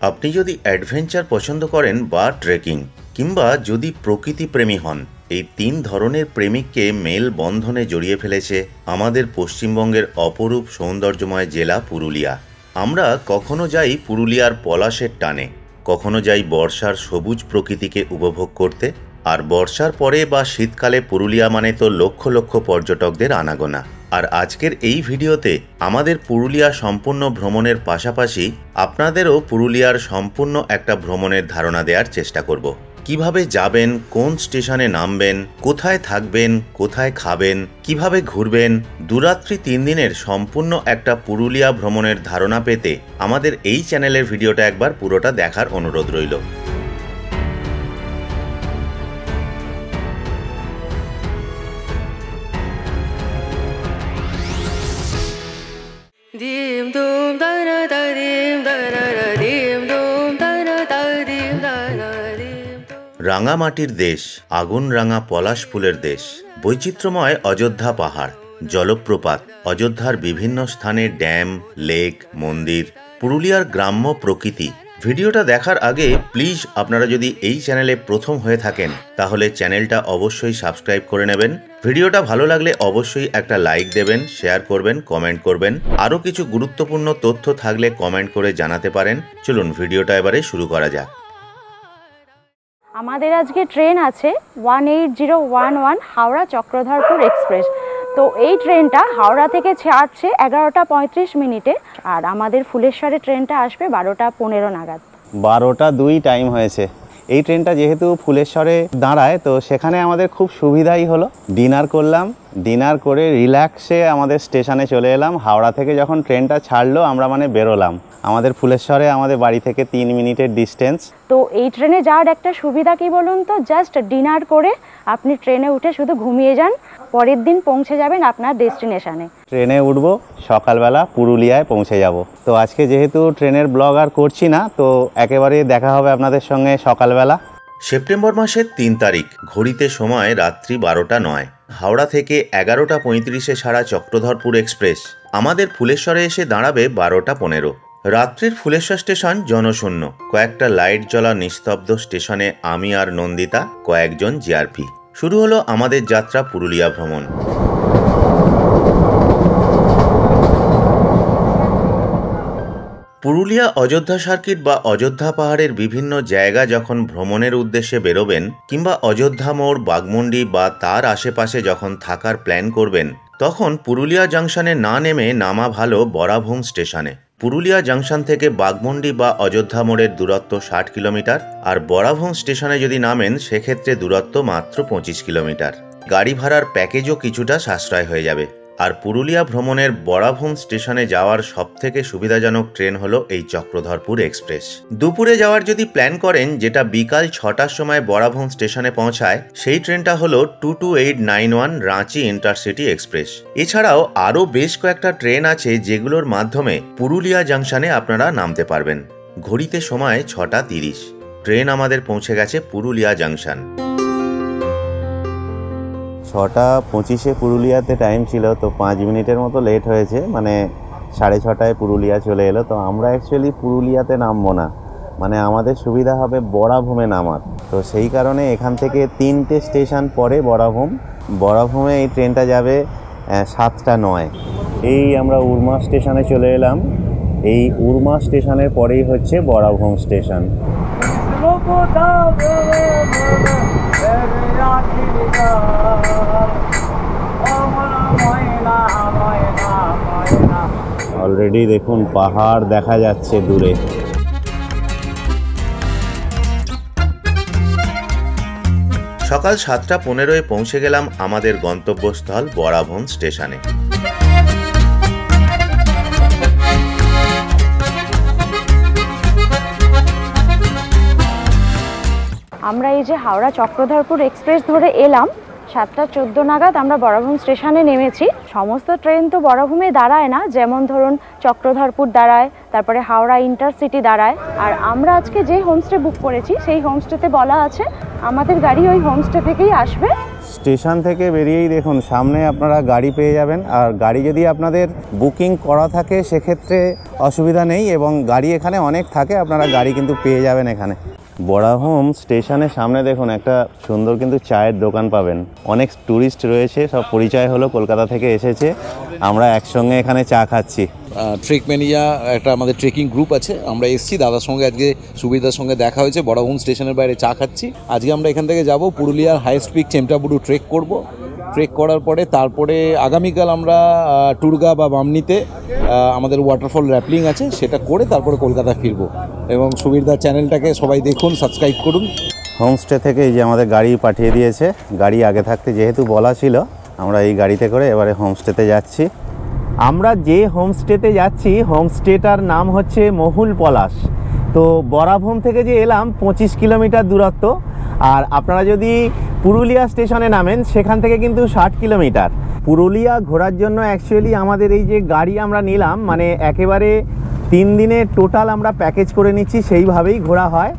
আপনি যদি অ্যাডভেঞ্চার পছন্দ করেন বা ট্রেকিং কিংবা যদি প্রকৃতি প্রেমী হন, এই তিন ধরনের প্রেমিককে মেল বন্ধনে জড়িয়ে ফেলেছে আমাদের পশ্চিমবঙ্গের অপরূপ সৌন্দর্যময় জেলা পুরুলিয়া। আমরা কখনো যাই পুরুলিয়ার পলাশের টানে, কখনো যাই বর্ষার সবুজ প্রকৃতিকে উপভোগ করতে, আর বর্ষার পরে বা শীতকালে পুরুলিয়া মানে তো লক্ষ লক্ষ পর্যটকদের আনাগোনা। আর আজকের এই ভিডিওতে আমাদের পুরুলিয়া সম্পূর্ণ ভ্রমণের পাশাপাশি আপনাদেরও পুরুলিয়ার সম্পূর্ণ একটা ভ্রমণের ধারণা দেওয়ার চেষ্টা করব। কিভাবে যাবেন, কোন স্টেশনে নামবেন, কোথায় থাকবেন, কোথায় খাবেন, কিভাবে ঘুরবেন, দুরাত্রি 3 দিনের সম্পূর্ণ একটা পুরুলিয়া ভ্রমণের ধারণা পেতে আমাদের এই চ্যানেলের ভিডিওটা একবার পুরোটা দেখার অনুরোধ রইল। রাঙামাটির দেশ, আগুন রাঙা পলাশ ফুলের দেশ, বৈচিত্র্যময় অযোধ্যা পাহাড়, জলপ্রপাত, অযোধ্যার বিভিন্ন স্থানে ড্যাম, লেক, মন্দির, পুরুলিয়ার গ্রাম্য প্রকৃতি। ভিডিওটা দেখার আগে প্লিজ আপনারা যদি এই চ্যানেলে প্রথম হয়ে থাকেন তাহলে চ্যানেলটা অবশ্যই সাবস্ক্রাইব করে নেবেন। ভিডিওটা ভালো লাগলে অবশ্যই একটা লাইক দেবেন, শেয়ার করবেন, কমেন্ট করবেন। আরও কিছু গুরুত্বপূর্ণ তথ্য থাকলে কমেন্ট করে জানাতে পারেন। চলুন ভিডিওটা এবারে শুরু করা যাক। আমাদের আজকে ট্রেন আছে 18011 হাওড়া চক্রধরপুর এক্সপ্রেস। তো এই ট্রেনটা হাওড়া থেকে ছাড়ছে 11টা 35 মিনিটে, আর আমাদের ফুলেশ্বরে ট্রেনটা আসবে 12টা 15 নাগাদ। 12টা 2 টাইম হয়েছে। এই ট্রেনটা যেহেতু ফুলেশ্বরে দাঁড়ায় তো সেখানে আমাদের খুব সুবিধাই হলো। ডিনার করলাম, ডিনার করে রিল্যাক্সে আমাদের স্টেশনে চলে এলাম। হাওড়া থেকে যখন ট্রেনটা ছাড়লো আমরা বেরোলাম। আমাদের ফুলেশ্বরে আমাদের বাড়ি থেকে 3 মিনিটের ডিস্টেন্স। তো এই ট্রেনে যাওয়ার একটা সুবিধা কি বলুন তো, জাস্ট ডিনার করে আপনি ট্রেনে উঠে শুধু ঘুমিয়ে যান, পরের দিন পৌঁছে যাবেন আপনার ডেস্টিনেশনে। ট্রেনে উঠবো, সকালবেলা পুরুলিয়ায় পৌঁছে যাব। তো আজকে যেহেতু ট্রেনের ব্লগ আর করছি না, তো একেবারে দেখা হবে আপনাদের সঙ্গে সকালবেলা। সেপ্টেম্বর মাসের 3 তারিখ, ঘড়িতে সময় রাত্রি 12টা 9। হাওড়া থেকে 11টা 35-এ ছাড়া চক্রধরপুর এক্সপ্রেস আমাদের ফুলেশ্বরে এসে দাঁড়াবে 12টা 15। রাত্রির ফুলেশ্বর স্টেশন জনশূন্য, কয়েকটা লাইট জ্বলা নিস্তব্ধ স্টেশনে আমি আর নন্দিতা, কয়েকজন জিআরপি। শুরু হলো আমাদের যাত্রা পুরুলিয়া ভ্রমণ। পুরুলিয়া অযোধ্যা সার্কিট বা অযোধ্যা পাহাড়ের বিভিন্ন জায়গা যখন ভ্রমণের উদ্দেশ্যে বেরোবেন কিংবা অযোধ্যা মোড়, বাগমুন্ডি বা তার আশেপাশে যখন থাকার প্ল্যান করবেন, তখন পুরুলিয়া জাংশনে না নেমে নামা ভালো বরাভূম স্টেশনে। পুরুলিয়া জাংশন থেকে বাগমুন্ডি বা অযোধ্যা মোড়ের দূরত্ব 60 কিলোমিটার, আর বরাভূম স্টেশনে যদি নামেন সেক্ষেত্রে দূরত্ব মাত্র 25 কিলোমিটার। গাড়ি ভাড়ার প্যাকেজও কিছুটা সাশ্রয় হয়ে যাবে। আর পুরুলিয়া ভ্রমণের বরাভূম স্টেশনে যাওয়ার সবথেকে সুবিধাজনক ট্রেন হলো এই চক্রধরপুর এক্সপ্রেস। দুপুরে যাওয়ার যদি প্ল্যান করেন, যেটা বিকাল 6টার সময় বরাভূম স্টেশনে পৌঁছায়, সেই ট্রেনটা হলো 22891 রাঁচি ইন্টারসিটি এক্সপ্রেস। এছাড়াও আরও বেশ কয়েকটা ট্রেন আছে যেগুলোর মাধ্যমে পুরুলিয়া জাংশনে আপনারা নামতে পারবেন। ঘড়িতে সময় 6টা 30। ট্রেন আমাদের পৌঁছে গেছে পুরুলিয়া জাংশন। 6টা 25-এ পুরুলিয়াতে টাইম ছিল, তো 5 মিনিটের মতো লেট হয়েছে, 6:30টায় পুরুলিয়া চলে এলো। তো আমরা অ্যাকচুয়ালি পুরুলিয়াতে নামবো না, আমাদের সুবিধা হবে বরাভূমে নামার। তো সেই কারণে এখান থেকে 3টে স্টেশন পরে বরাভূমে এই ট্রেনটা যাবে 7টা 9। এই আমরা উরমা স্টেশনে চলে এলাম। এই উরমা স্টেশনের পরেই হচ্ছে বরাভূম স্টেশন। অলরেডি দেখুন পাহাড় দেখা যাচ্ছে দূরে। সকাল 7টা 15-এ পৌঁছে গেলাম আমাদের গন্তব্যস্থল বরাভূম স্টেশনে। আমরা এই যে হাওড়া চক্রধরপুর এক্সপ্রেস ধরে এলাম, 7টা 14 নাগাদ আমরা বরাভূম স্টেশনে নেমেছি। সমস্ত ট্রেন তো বরাভূমে দাঁড়ায় না, যেমন ধরুন চক্রধরপুর দাঁড়ায়, তারপরে হাওড়া ইন্টারসিটি দাঁড়ায়। আর আমরা আজকে যে হোমস্টে বুক করেছি সেই হোমস্টেতে বলা আছে আমাদের গাড়ি ওই হোমস্টে থেকেই আসবে। স্টেশন থেকে বেরিয়েই দেখুন সামনে আপনারা গাড়ি পেয়ে যাবেন। আর গাড়ি যদি আপনাদের বুকিং করা থাকে সেক্ষেত্রে অসুবিধা নেই, এবং গাড়ি এখানে অনেক থাকে, আপনারা গাড়ি কিন্তু পেয়ে যাবেন এখানে। বরাহোম স্টেশনের সামনে দেখুন একটা সুন্দর কিন্তু চায়ের দোকান পাবেন। অনেক ট্যুরিস্ট রয়েছে, সব পরিচয় হলো, কলকাতা থেকে এসেছে, আমরা একসঙ্গে এখানে চা খাচ্ছি। ট্রেক ম্যানিয়া একটা আমাদের ট্রেকিং গ্রুপ আছে, আমরা এসেছি দাদার সঙ্গে, আজকে সুবিধার সঙ্গে দেখা হয়েছে, বরাহোম স্টেশনের বাইরে চা খাচ্ছি। আজকে আমরা এখান থেকে যাব পুরুলিয়ার হাইস্ট পিক চেমটাবুরু ট্রেক করব। ট্রেক করার পরে তারপরে আগামীকাল আমরা টুরগা বা বামনিতে আমাদের ওয়াটারফল র্যাপলিং আছে, সেটা করে তারপরে কলকাতা ফিরবো। এবং সুবিধার চ্যানেলটাকে সবাই দেখুন, সাবস্ক্রাইব করুন। হোমস্টে থেকে এই যে আমাদের গাড়ি পাঠিয়ে দিয়েছে। গাড়ি আগে থাকতে যেহেতু বলা ছিল, আমরা এই গাড়িতে করে এবারে হোমস্টেতে যাচ্ছি। আমরা যে হোমস্টেতে যাচ্ছি, হোমস্টেটার নাম হচ্ছে মহুল পলাশ। তো বরাভূম থেকে যে এলাম 25 কিলোমিটার দূরত্ব, আর আপনারা যদি পুরুলিয়া স্টেশনে নামেন সেখান থেকে কিন্তু 60 কিলোমিটার। পুরুলিয়া ঘোরার জন্য অ্যাকচুয়ালি আমাদের এই যে গাড়ি আমরা নিলাম, মানে একেবারে 3 দিনের টোটাল আমরা প্যাকেজ করে নিচ্ছি, সেইভাবেই ঘোরা হয়।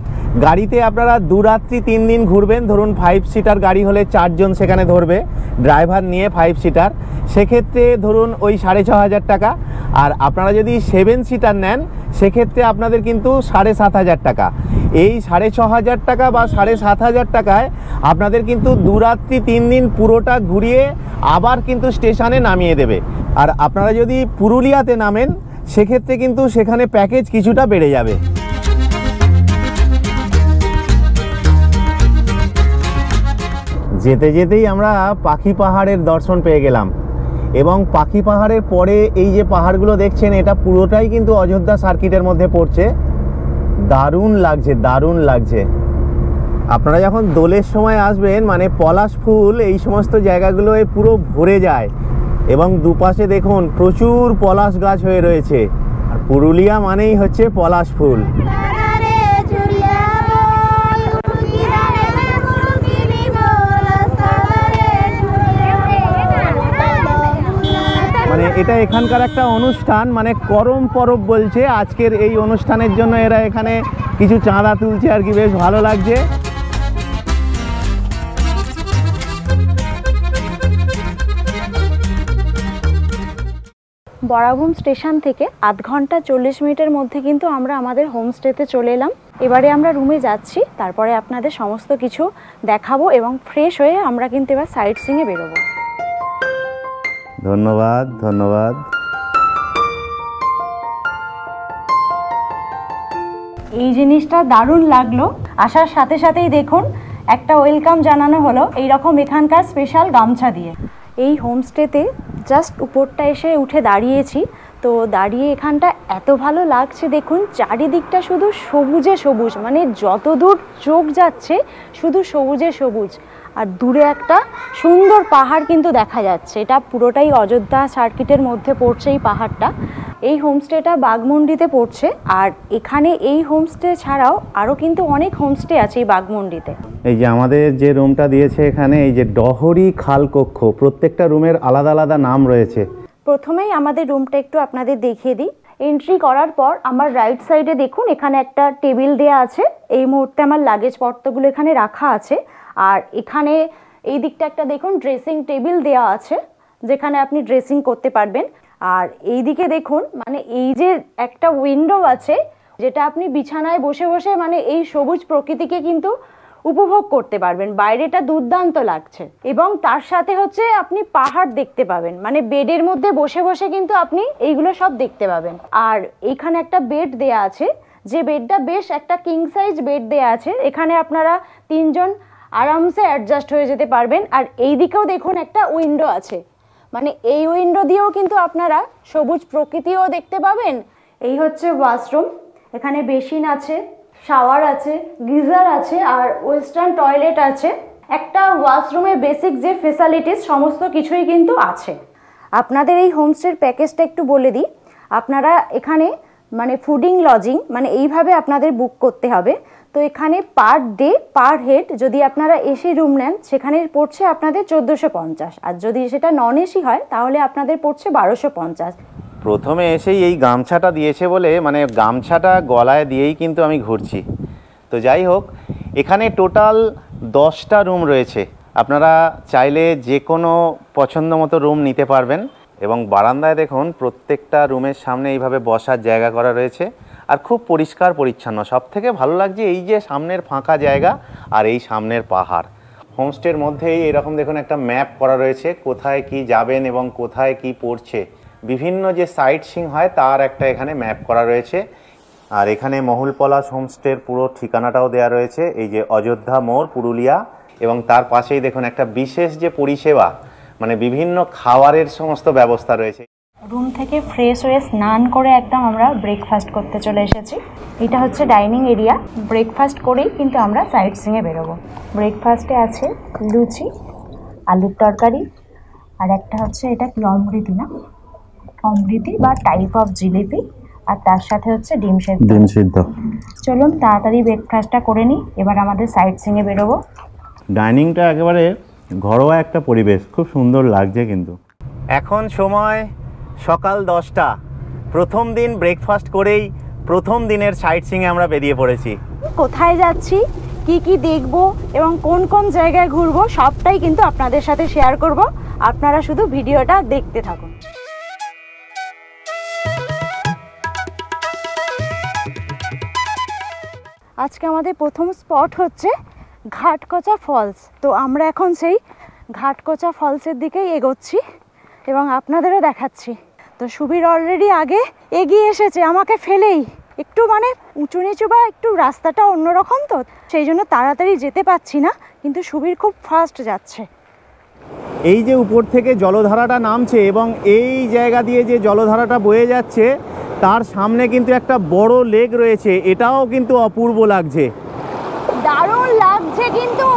গাড়িতে আপনারা 2 রাত্রি 3 দিন ঘুরবেন। ধরুন 5 সিটার গাড়ি হলে 4 জন সেখানে ধরবে, ড্রাইভার নিয়ে 5 সিটার, সেক্ষেত্রে ধরুন ওই 6500 টাকা। আর আপনারা যদি 7 সিটার নেন সেক্ষেত্রে আপনাদের কিন্তু 7500 টাকা। এই 6500 টাকা বা 7500 টাকায় আপনাদের কিন্তু 2 রাত্রি 3 দিন পুরোটা ঘুরিয়ে আবার কিন্তু স্টেশনে নামিয়ে দেবে। আর আপনারা যদি পুরুলিয়াতে নামেন সেক্ষেত্রে কিন্তু সেখানে প্যাকেজ কিছুটা বেড়ে যাবে। যেতে যেতেই আমরা পাখি পাহাড়ের দর্শন পেয়ে গেলাম, এবং পাখি পাহাড়ের পরে এই যে পাহাড়গুলো দেখছেন এটা পুরোটাই কিন্তু অযোধ্যা সার্কিটের মধ্যে পড়ছে। দারুণ লাগছে, দারুণ লাগছে। আপনারা যখন দোলের সময় আসবেন, মানে পলাশ ফুল এই সমস্ত জায়গাগুলোয় পুরো ভরে যায়, এবং দুপাশে দেখুন প্রচুর পলাশ গাছ হয়ে রয়েছে। আর পুরুলিয়া মানেই হচ্ছে পলাশ ফুল। মানে এটা এখানকার একটা অনুষ্ঠান, মানে করম পরব বলছে আজকের এই অনুষ্ঠানের জন্য। এরা এখানে কিছু চাঁদা তুলছে আর কি, বেশ ভালো লাগছে। বরাভূম স্টেশন থেকে 8 ঘন্টা 40 মিনিটের মধ্যে কিন্তু আমরা আমাদের হোমস্টেতে চলে এলাম। এবারে আমরা রুমে যাচ্ছি, তারপরে আপনাদের সমস্ত কিছু দেখাবো, এবং ফ্রেশ হয়ে আমরা কিন্তু এবার সাইট সিইংয়ে বেরোবো। ধন্যবাদ, ধন্যবাদ। এই জিনিসটা দারুণ লাগলো। আসার সাথে সাথেই দেখুন একটা ওয়েলকাম জানানো হলো এইরকম এখানকার স্পেশাল গামছা দিয়ে। এই হোমস্টেতে জাস্ট উপরটা এসে উঠে দাঁড়িয়েছি, তো দাঁড়িয়ে এখানটা এত ভালো লাগছে। দেখুন চারিদিকটা শুধু সবুজে সবুজ, মানে যত দূর চোখ যাচ্ছে শুধু সবুজে সবুজ। আর দূরে একটা সুন্দর পাহাড় কিন্তু দেখা যাচ্ছে। এটা পুরোটাই অযোধ্যা সার্কিটের মধ্যে পড়ছে এই পাহাড়টা। এই হোমস্টেটা বাঘমুন্ডিতে পড়ছে, আর এখানে এই হোমস্টে ছাড়াও আরও কিন্তু অনেক হোমস্টে আছে এই বাঘমুন্ডিতে। এই যে আমাদের যে রুমটা দিয়েছে এখানে, এই যে ডহরি খাল কক্ষ, প্রত্যেকটা রুমের আলাদা আলাদা নাম রয়েছে। প্রথমেই আমাদের রুমটা একটু আপনাদের দেখিয়ে দিই। এন্ট্রি করার পর আমার রাইট সাইডে দেখুন এখানে একটা টেবিল দেয়া আছে। এই মুহূর্তে আমার লাগেজ পত্রগুলো এখানে রাখা আছে। আর এখানে এই দিকটা একটা দেখুন ড্রেসিং টেবিল দেওয়া আছে, যেখানে আপনি ড্রেসিং করতে পারবেন। আর এই দিকে দেখুন মানে এই যে একটা উইন্ডো আছে, যেটা আপনি বিছানায় বসে বসে মানে এই সবুজ প্রকৃতিকে কিন্তু উপভোগ করতে পারবেন। বাইরেটা দুর্দান্ত লাগছে, এবং তার সাথে হচ্ছে আপনি পাহাড় দেখতে পাবেন, মানে বেডের মধ্যে বসে বসে কিন্তু আপনি এইগুলো সব দেখতে পাবেন। আর এখানে একটা বেড দেয়া আছে, যে বেডটা বেশ একটা কিং সাইজ বেড দেয়া আছে। এখানে আপনারা 3 জন আরামসে অ্যাডজাস্ট হয়ে যেতে পারবেন। আর এই দিকেও দেখুন একটা উইন্ডো আছে, মানে এই উইন্ডো দিয়েও কিন্তু আপনারা সবুজ প্রকৃতিও দেখতে পাবেন। এই হচ্ছে ওয়াশরুম, এখানে বেসিন আছে, শাওয়ার আছে, গিজার আছে, আর ওয়েস্টার্ন টয়লেট আছে। একটা ওয়াশরুমে বেসিক যে ফেসিলিটিস সমস্ত কিছুই কিন্তু আছে। আপনাদের এই হোমস্টের প্যাকেজটা একটু বলে দিই। আপনারা এখানে মানে ফুডিং লজিং মানে এইভাবে আপনাদের বুক করতে হবে। তো এখানে পার ডে পার হেড যদি আপনারা এসি রুম নেন সেখানে পড়ছে আপনাদের 1450, আর যদি সেটা নন এসি হয় তাহলে আপনাদের পড়ছে 1250। প্রথমে এসেই এই গামছাটা দিয়েছে বলে মানে গামছাটা গলায় দিয়েই কিন্তু আমি ঘুরছি। তো যাই হোক, এখানে টোটাল 10টা রুম রয়েছে। আপনারা চাইলে যে কোনো পছন্দ মতো রুম নিতে পারবেন। এবং বারান্দায় দেখুন প্রত্যেকটা রুমের সামনে এইভাবে বসার জায়গা করা রয়েছে, আর খুব পরিষ্কার পরিচ্ছন্ন। সব থেকে ভালো লাগছে এই যে সামনের ফাঁকা জায়গা আর এই সামনের পাহাড়। হোমস্টের মধ্যেই এরকম দেখুন একটা ম্যাপ করা রয়েছে, কোথায় কি যাবেন এবং কোথায় কি পড়ছে, বিভিন্ন যে সাইট সিইং হয় তার একটা এখানে ম্যাপ করা রয়েছে। আর এখানে মহুল পলাশ হোমস্টের পুরো ঠিকানাটাও দেওয়া রয়েছে, এই যে অযোধ্যা মোড়, পুরুলিয়া। এবং তার পাশেই দেখুন একটা বিশেষ যে পরিষেবা, মানে বিভিন্ন খাবারের সমস্ত ব্যবস্থা রয়েছে। রুম থেকে ফ্রেশ হয়ে স্নান করে একদম আমরা ব্রেকফাস্ট করতে চলে এসেছি। এটা হচ্ছে ডাইনিং এরিয়া। ব্রেকফাস্ট করেই কিন্তু আমরা সাইট সিংয়ে বেরোবো। ব্রেকফাস্টে আছে লুচি, আলুর তরকারি, আর একটা হচ্ছে এটা কি অমৃতি না, অমৃতি বা টাইপ অফ জিলিপি, আর তার সাথে হচ্ছে ডিম সিদ্ধ। চলুন তাড়াতাড়ি ব্রেকফাস্টটা করে নিই, এবার আমাদের সাইট সিংয়ে বেরোবো। ডাইনিংটা একেবারে ঘরোয়া একটা পরিবেশ, খুব সুন্দর লাগছে। কিন্তু এখন সময় সকাল 10টা। প্রথম দিন ব্রেকফাস্ট করেই প্রথম দিনের সাইট সিইংয়ে আমরা বেরিয়ে পড়েছি। কোথায় যাচ্ছি, কি কি দেখব এবং কোন কোন জায়গায় ঘুরবো সবটাই কিন্তু আপনাদের সাথে শেয়ার করব। আপনারা শুধু ভিডিওটা দেখতে থাকুন। আজকে আমাদের প্রথম স্পট হচ্ছে ঘাটকোচা ফলস। তো আমরা এখন সেই ঘাটকোচা ফলসের দিকেই এগোচ্ছি এবং আপনাদেরও দেখাচ্ছি। তো সুবীর অলরেডি আগে এগিয়ে এসেছে আমাকে ফেলেই। একটু মানে উঁচু নিচু বা একটু রাস্তাটা অন্যরকম, তো সেই জন্য তাড়াতাড়ি যেতে পারছি না, কিন্তু সুবীর খুব ফাস্ট যাচ্ছে। এই যে উপর থেকে জলধারাটা নামছে এবং এই জায়গা দিয়ে যে জলধারাটা বয়ে যাচ্ছে তার সামনে কিন্তু একটা বড় লেক রয়েছে, এটাও কিন্তু অপূর্ব লাগছে, দারুণ লাগছে কিন্তু।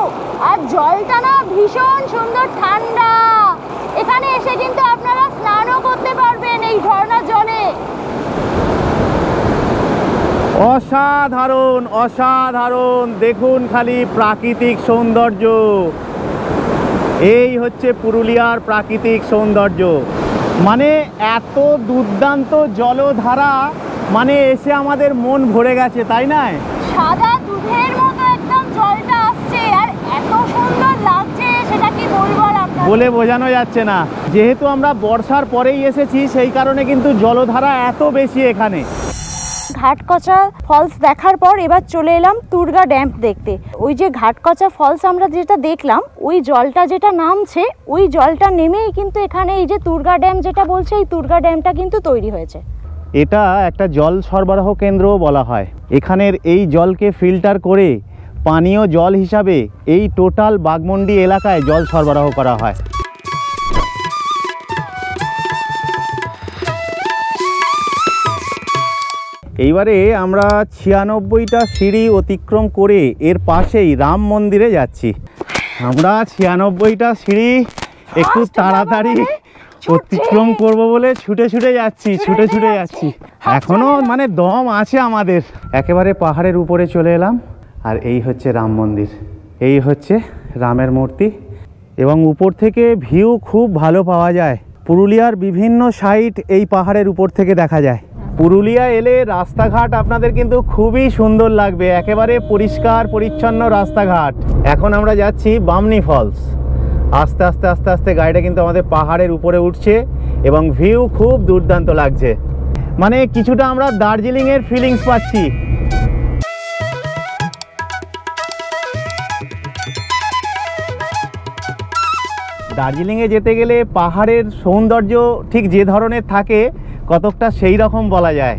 আর জলটা না ভীষণ সুন্দর ঠান্ডা। এখানে এসে কিন্তু আপনারা স্নানও করতে পারবেন এই ঝর্ণার জলে। অসাধারণ অসাধারণ, দেখুন খালি প্রাকৃতিক সৌন্দর্য। এই হচ্ছে পুরুলিয়ার প্রাকৃতিক সৌন্দর্য, মানে এত দুর্দান্ত জলধারা, মানে এসে আমাদের মন ভরে গেছে, তাই না? সাদা দুধের মতো একদম জলটা আসছে, আর এত সুন্দর লাগছে সেটা কি বলবো আর আপনাদের। বলে বোঝানো যাচ্ছে না। যেহেতু আমরা বর্ষার পরেই এসেছি সেই কারণে কিন্তু জলধারা এত বেশি এখানে। ঘাটকোচা ফলস দেখার পর এবার চলে এলাম তুর্গা ড্যাম দেখতে। ওই যে ঘাটকোচা ফলস আমরা যেটা দেখলাম, ওই জলটা যেটা নামছে, ওই জলটা নেমেই কিন্তু এখানে এই যে তুর্গা ড্যাম যেটা বলছে, এই তুর্গা ড্যামটা কিন্তু তৈরি হয়েছে। এটা একটা জল সরবরাহ কেন্দ্রও বলা হয়। এখানের এই জলকে ফিল্টার করে পানীয় জল হিসাবে এই টোটাল বাঘমুন্ডি এলাকায় জল সরবরাহ করা হয়। এইবারে আমরা 96টা সিঁড়ি অতিক্রম করে এর পাশেই রাম মন্দিরে যাচ্ছি। আমরা 96টা সিঁড়ি একটু তাড়াতাড়ি অতিক্রম করব বলে ছুটে ছুটে যাচ্ছি। এখনো মানে দম আছে আমাদের। একেবারে পাহাড়ের উপরে চলে এলাম, আর এই হচ্ছে রাম মন্দির, এই হচ্ছে রামের মূর্তি, এবং উপর থেকে ভিউ খুব ভালো পাওয়া যায়। পুরুলিয়ার বিভিন্ন সাইট এই পাহাড়ের উপর থেকে দেখা যায়। পুরুলিয়া এলে রাস্তাঘাট আপনাদের কিন্তু খুবই সুন্দর লাগবে, একেবারে পরিষ্কার পরিচ্ছন্ন রাস্তাঘাট। এখন আমরা যাচ্ছি বামনি ফলস। আস্তে আস্তে আস্তে আস্তে গাড়িটা কিন্তু আমাদের পাহাড়ের উপরে উঠছে এবং ভিউ খুব দুর্দান্ত লাগছে, মানে কিছুটা আমরা দার্জিলিংয়ের ফিলিংস পাচ্ছি। দার্জিলিংয়ে যেতে গেলে পাহাড়ের সৌন্দর্য ঠিক যে ধরনের থাকে কতকটা সেই রকম বলা যায়।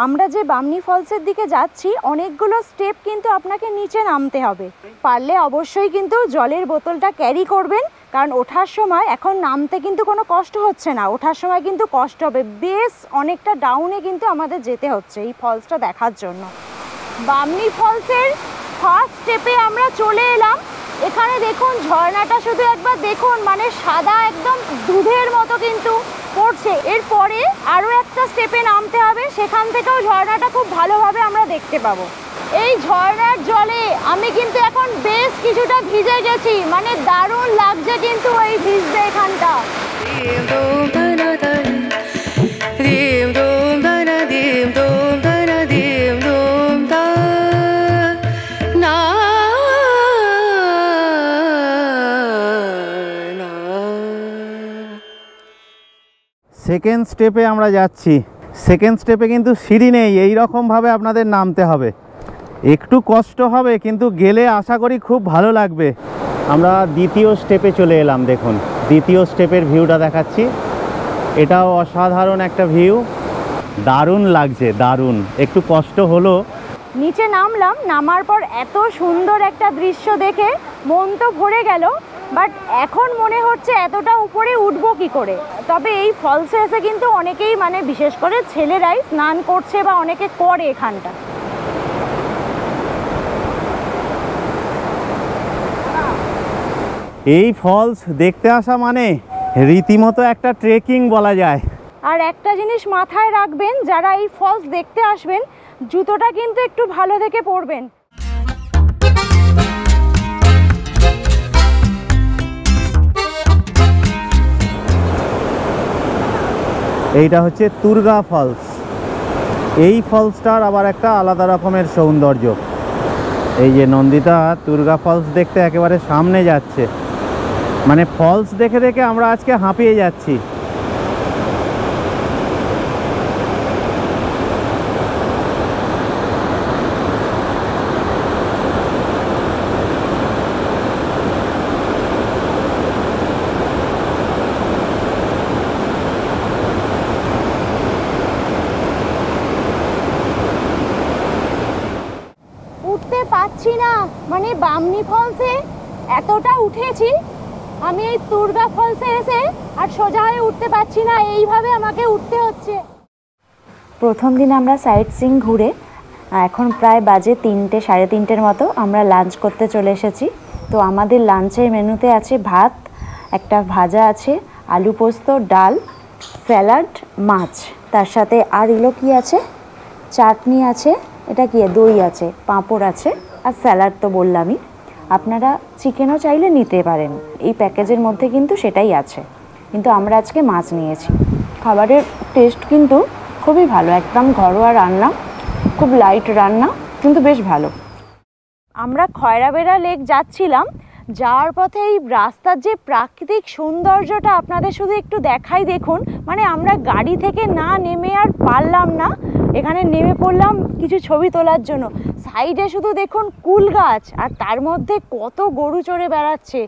আমরা যে বামনি ফলসের দিকে যাচ্ছি, অনেকগুলো স্টেপ কিন্তু আপনাকে নিচে নামতে হবে। পারলে অবশ্যই কিন্তু জলের বোতলটা ক্যারি করবেন, কারণ ওঠার সময়, এখন নামতে কিন্তু কোনো কষ্ট হচ্ছে না, ওঠার সময় কিন্তু কষ্ট হবে। বেশ অনেকটা ডাউনে কিন্তু আমাদের যেতে হচ্ছে এই ফলসটা দেখার জন্য। বামনি ফলসের ফার্স্ট স্টেপে আমরা চলে এলাম। এখানে দেখুন ঝর্ণাটা শুধু একবার দেখুন, মানে সাদা একদম দুধের মতো কিন্তু পড়ছে। এরপরে আরও একটা স্টেপে নামতে হবে, সেখান থেকেও ঝর্ণাটা খুব ভালোভাবে আমরা দেখতে পাবো। এই ঝর্ণার জলে আমি কিন্তু এখন বেশ কিছুটা ভিজে গেছি, মানে দারুণ লাগছে কিন্তু এই ভিজতে এখানটা। সেকেন্ড স্টেপে আমরা যাচ্ছি। সেকেন্ড স্টেপে কিন্তু সিঁড়ি নেই, এই রকমভাবে আপনাদের নামতে হবে। একটু কষ্ট হবে কিন্তু গেলে আশা করি খুব ভালো লাগবে। আমরা দ্বিতীয় স্টেপে চলে এলাম। দেখুন দ্বিতীয় স্টেপের ভিউটা দেখাচ্ছি। এটাও অসাধারণ একটা ভিউ, দারুণ লাগছে, দারুণ। একটু কষ্ট হলো। নিচে নামলাম, নামার পর এত সুন্দর একটা দৃশ্য দেখে মন তো ভরে গেল, বাট এখন মনে হচ্ছে এতটা উপরে উঠবো কি করে। তবে এই ফলসে এসে কিন্তু অনেকেই মানে বিশেষ করে ছেলেরাই স্নান করছে বা অনেকে করে এখানটা। এই ফলস দেখতে আসা মানে রীতিমতো একটা ট্রেকিং বলা যায়। আর একটা জিনিস মাথায় রাখবেন, যারা এই ফলস দেখতে আসবেন জুতোটা কিন্তু একটু ভালো থেকে পরবেন। এইটা হচ্ছে তুর্গা ফলস। এই ফলসটার আবার একটা আলাদা রকমের সৌন্দর্য। এই যে নন্দিতা তুর্গা ফলস দেখতে একেবারে সামনে যাচ্ছে, মানে ফলস দেখে দেখে আমরা আজকে হাঁপিয়ে যাচ্ছি। উঠতে পারছি না, মানে বামনি ফলসে এতটা উঠেছি আমি, এই তুর্গা ফলসে এসে আর সোজা হয়ে উঠতে পারছি না, এইভাবে আমাকে উঠতে হচ্ছে। প্রথম দিন আমরা সাইট সিইং ঘুরে এখন প্রায় বাজে 3টে সাড়ে 3টের মতো আমরা লাঞ্চ করতে চলে এসেছি। তো আমাদের লাঞ্চের মেনুতে আছে ভাত, একটা ভাজা আছে, আলু পোস্ত, ডাল, স্যালাড, মাছ, তার সাথে আর এগুলো কি আছে, চাটনি আছে, এটা কি দই আছে, পাঁপড় আছে, আর স্যালাড তো বললামই। আপনারা চিকেনও চাইলে নিতে পারেন, এই প্যাকেজের মধ্যে কিন্তু সেটাই আছে, কিন্তু আমরা আজকে মাছ নিয়েছি। খাবারের টেস্ট কিন্তু খুবই ভালো, একদম ঘরোয়া রান্না, খুব লাইট রান্না, কিন্তু বেশ ভালো। আমরা খয়রাবেড়া লেক যাচ্ছিলাম, যাওয়ার পথে এই রাস্তার যে প্রাকৃতিক সৌন্দর্যটা আপনাদের শুধু একটু দেখাই দেখুন। মানে আমরা গাড়ি থেকে না নেমে আর পারলাম না, এখানে নেমে পড়লাম কিছু ছবি তোলার জন্য। সাইডে শুধু দেখুন কুল গাছ, আর তার মধ্যে কত গরু চড়ে বেড়াচ্ছে,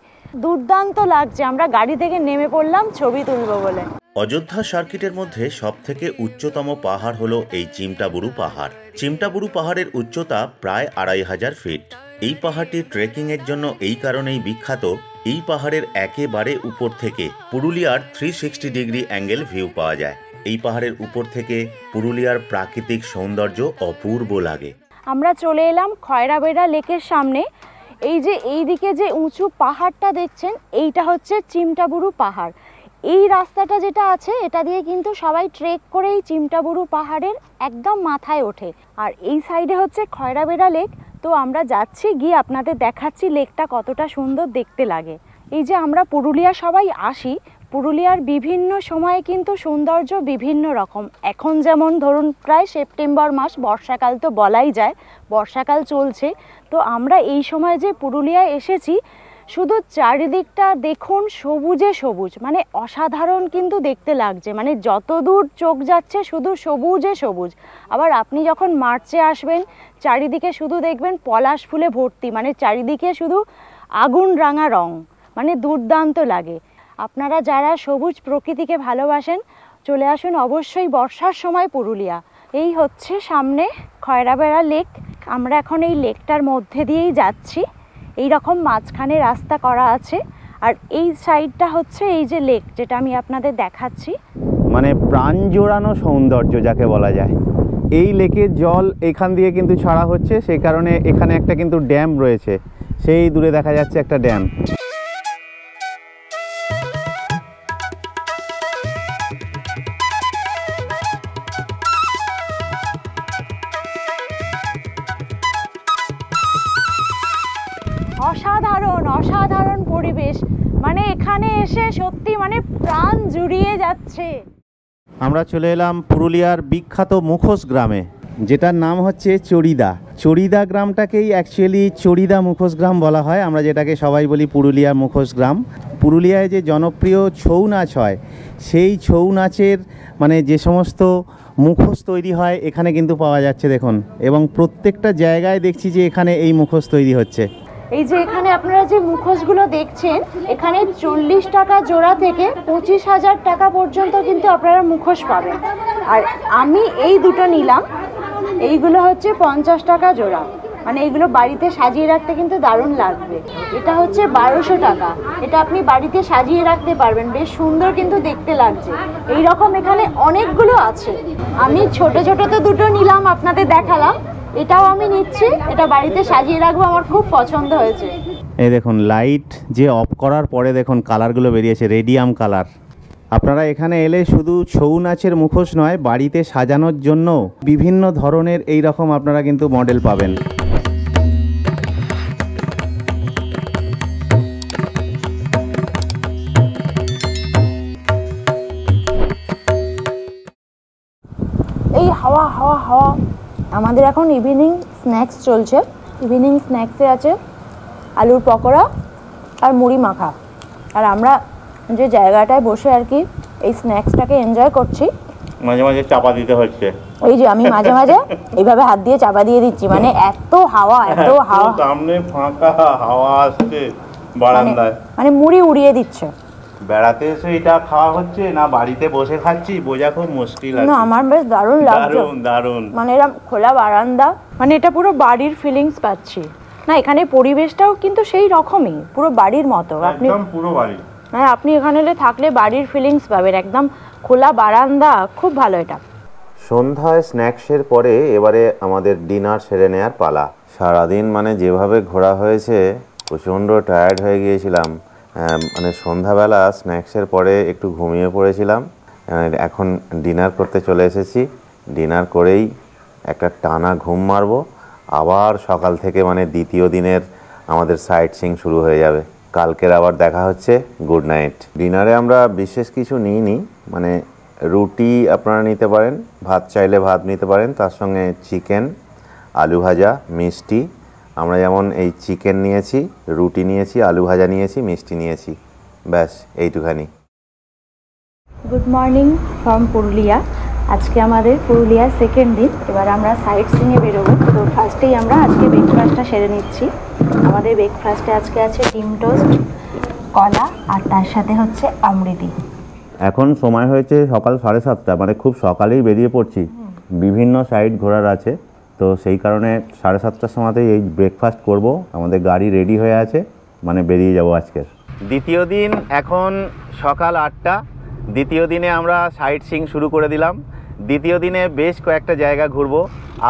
দুর্দান্ত লাগছে। আমরা গাড়ি থেকে নেমে পড়লাম ছবি তুলবো বলে। অযোধ্যা সার্কিটের মধ্যে সবথেকে উচ্চতম পাহাড় হলো এই চিমটাবুরু পাহাড়। চিমটাবুরু পাহাড়ের উচ্চতা প্রায় 2500 ফিট। এই পাহাড়টি ট্রেকিং এর জন্য এই কারণেই বিখ্যাত, এই পাহাড়ের একেবারে উপর থেকে পুরুলিয়ার 360 ডিগ্রি অ্যাঙ্গেল ভিউ পাওয়া যায়। এই পাহাড়ের উপর থেকে পুরুলিয়ার প্রাকৃতিক সৌন্দর্য অপূর্ব লাগে। আমরা চলে এলাম খয়রাবেড়া লেকের সামনে। এই যে এইদিকে যে উঁচু পাহাড়টা দেখছেন, এইটা হচ্ছে চিমটাবুরু পাহাড়। এই রাস্তাটা যেটা আছে এটা দিয়ে কিন্তু সবাই ট্রেক করে এই চিমটাবুরু পাহাড়ের একদম মাথায় ওঠে। আর এই সাইডে হচ্ছে খয়রাবেড়া লেক। তো আমরা যাচ্ছি, গিয়ে আপনাদের দেখাচ্ছি লেকটা কতটা সুন্দর দেখতে লাগে। এই যে আমরা পুরুলিয়া সবাই আসি, পুরুলিয়ার বিভিন্ন সময়ে কিন্তু সৌন্দর্য বিভিন্ন রকম। এখন যেমন ধরুন প্রায় সেপ্টেম্বর মাস, বর্ষাকাল তো বলাই যায়, বর্ষাকাল চলছে। তো আমরা এই সময় যে পুরুলিয়ায় এসেছি, শুধু চারিদিকটা দেখুন সবুজে সবুজ, মানে অসাধারণ কিন্তু দেখতে লাগছে। মানে যত দূর চোখ যাচ্ছে শুধু সবুজে সবুজ। আবার আপনি যখন মার্চে আসবেন, চারিদিকে শুধু দেখবেন পলাশ ফুলে ভর্তি, মানে চারিদিকে শুধু আগুন রাঙা রং, মানে দুর্দান্ত লাগে। আপনারা যারা সবুজ প্রকৃতিকে ভালোবাসেন চলে আসুন অবশ্যই বর্ষার সময় পুরুলিয়া। এই হচ্ছে সামনে খয়রাবেড়া লেক। আমরা এখন এই লেকটার মধ্যে দিয়েই যাচ্ছি, এই রকম মাঝখানে রাস্তা করা আছে। আর এই সাইডটা হচ্ছে এই যে লেক, যেটা আমি আপনাদের দেখাচ্ছি, মানে প্রাণ জোড়ানো সৌন্দর্য যাকে বলা যায়। এই লেকের জল এখান দিয়ে কিন্তু ছাড়া হচ্ছে, সেই কারণে এখানে একটা কিন্তু ড্যাম রয়েছে, সেই দূরে দেখা যাচ্ছে একটা ড্যাম। অসাধারণ অসাধারণ পরিবেশ, মানে এখানে এসে সত্যি মানে প্রাণ জুড়িয়ে যাচ্ছে। আমরা চলে এলাম পুরুলিয়ার বিখ্যাত মুখোশ গ্রামে। যেটার নাম হচ্ছে চড়িদা। চড়িদা গ্রামটাকেই অ্যাকচুয়ালি চড়িদা মুখোশ গ্রাম বলা হয়, আমরা যেটাকে সবাই বলি পুরুলিয়ার মুখোশ গ্রাম। পুরুলিয়ায় যে জনপ্রিয় ছৌ নাচ হয়, সেই ছৌ নাচের মানে যে সমস্ত মুখোশ তৈরি হয় এখানে কিন্তু পাওয়া যাচ্ছে দেখুন, এবং প্রত্যেকটা জায়গায় দেখছি যে এখানে এই মুখোশ তৈরি হচ্ছে। এই যে এখানে আপনারা যে মুখোশগুলো দেখছেন, এখানে 40 টাকা জোড়া থেকে 25,000 টাকা পর্যন্ত কিন্তু আপনারা মুখোশ পাবেন। আর আমি এই দুটো নিলাম, এইগুলো হচ্ছে 50 টাকা জোড়া। মানে এইগুলো বাড়িতে সাজিয়ে রাখতে কিন্তু দারুণ লাগবে। এটা হচ্ছে 1200 টাকা, এটা আপনি বাড়িতে সাজিয়ে রাখতে পারবেন, বেশ সুন্দর কিন্তু দেখতে লাগছে। এই রকম এখানে অনেকগুলো আছে। আমি ছোট ছোট তো দুটো নিলাম, আপনাদের দেখালাম, এটাও আমি নিচ্ছি, এটা বাড়িতে সাজিয়ে রাখবো, আমার খুব পছন্দ হয়েছে। এই দেখুন লাইট যে অফ করার পরে দেখুন কালারগুলো বেরিয়েছে, রেডিয়াম কালার। আপনারা এখানে এলে শুধু ছৌ নাচের মুখোশ নয়, বাড়িতে সাজানোর জন্য বিভিন্ন ধরনের এই রকম আপনারা কিন্তু মডেল পাবেন। এই হাওয়া হাওয়া হাওয়া। আমাদের এখন ইভিনিং স্ন্যাক্স চলছে। ইভিনিং স্ন্যাক্সে আছে আলুর পকোড়া আর মুড়ি মাখা। আর আমরা যে জায়গাটায় বসে আর কি এই স্ন্যাক্সটাকে এনজয় করছি, মাঝে মাঝে চাপা দিতে হচ্ছে। এই যে আমি মাঝে মাঝে এইভাবে হাত দিয়ে চাপা দিয়ে দিচ্ছি, মানে এত হাওয়া, এত হাওয়া, সামনে ফাঁকা হাওয়া আসছে বারান্দায়, মানে মুড়ি উড়িয়ে দিচ্ছে। বেড়াতে এসে এটা খাওয়া হচ্ছে না বাড়িতে বসে খাচ্ছি বোঝা খুব মুশকিল না, আমার বেশ দারুণ লাগছে, দারুণ। মানে এরকম খোলা বারান্দা, মানে এটা পুরো বাড়ির ফিলিংস পাচ্ছি। না, এখানে পরিবেশটাও কিন্তু সেই রকমই, পুরো বাড়ির মতো। আপনি পুরো বাড়ি, মানে আপনি এখানে এলে থাকলে বাড়ির ফিলিংস পাবেন, একদম খোলা বারান্দা, খুব ভালো এটা। সন্ধ্যায় স্ন্যাক্সের পরে এবারে আমাদের ডিনার সেরে নেওয়ার পালা। সারাদিন মানে যেভাবে ঘোরা হয়েছে প্রচণ্ড টায়ার্ড হয়ে গিয়েছিলাম। মানে সন্ধ্যাবেলা স্ন্যাক্সের পরে একটু ঘুমিয়ে পড়েছিলাম। এখন ডিনার করতে চলে এসেছি। ডিনার করেই একটা টানা ঘুম মারবো, আবার সকাল থেকে মানে দ্বিতীয় দিনের আমাদের সাইট সিইং শুরু হয়ে যাবে। কালকের আবার দেখা হচ্ছে। Good night. ডিনারে আমরা বিশেষ কিছু নিইনি, মানে রুটি আপনারা নিতে পারেন, ভাত চাইলে ভাত নিতে পারেন, তার সঙ্গে চিকেন, আলু ভাজা, মিষ্টি। আমরা যেমন এই চিকেন নিয়েছি, রুটি নিয়েছি, আলু ভাজা নিয়েছি, মিষ্টি নিয়েছি, ব্যাস এইটুখানি। Good morning from Purulia. আজকে আমাদের পুরুলিয়ার সেকেন্ড দিন। এবার আমরা সাইট সিইংয়ে বেরোবো। তো ফার্স্টেই আমরা আজকে ব্রেকফাস্টটা সেরে নিচ্ছি। আমাদের ব্রেকফাস্টে আজকে আছে ডিম টোস্ট, কলা, আর তার সাথে হচ্ছে অমৃতি। এখন সময় হয়েছে সকাল 7:30, মানে খুব সকালেই বেরিয়ে পড়ছি। বিভিন্ন সাইট ঘোরার আছে, তো সেই কারণে 7:30টার সময়তেই এই ব্রেকফাস্ট করব। আমাদের গাড়ি রেডি হয়ে আছে, মানে বেরিয়ে যাব আজকের। দ্বিতীয় দিন এখন সকাল 8টা। দ্বিতীয় দিনে আমরা সাইট সিইং শুরু করে দিলাম। দ্বিতীয় দিনে বেশ কয়েকটা জায়গা ঘুরবো,